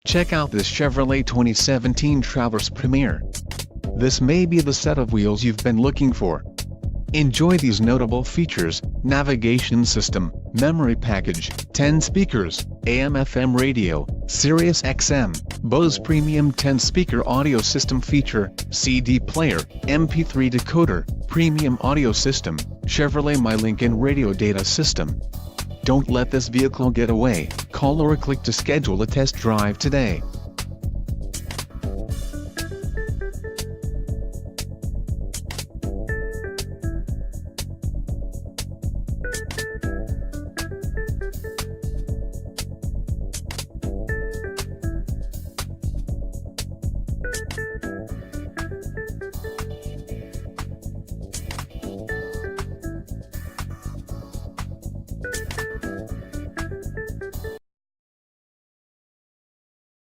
Check out this Chevrolet 2017 Traverse Premier. This may be the set of wheels you've been looking for. Enjoy these notable features: navigation system, memory package, 10 speakers, AM/FM radio, Sirius XM, Bose Premium 10-speaker audio system feature, CD player, MP3 decoder, premium audio system, Chevrolet My Lincoln radio data system. Don't let this vehicle get away. Call or click to schedule a test drive today.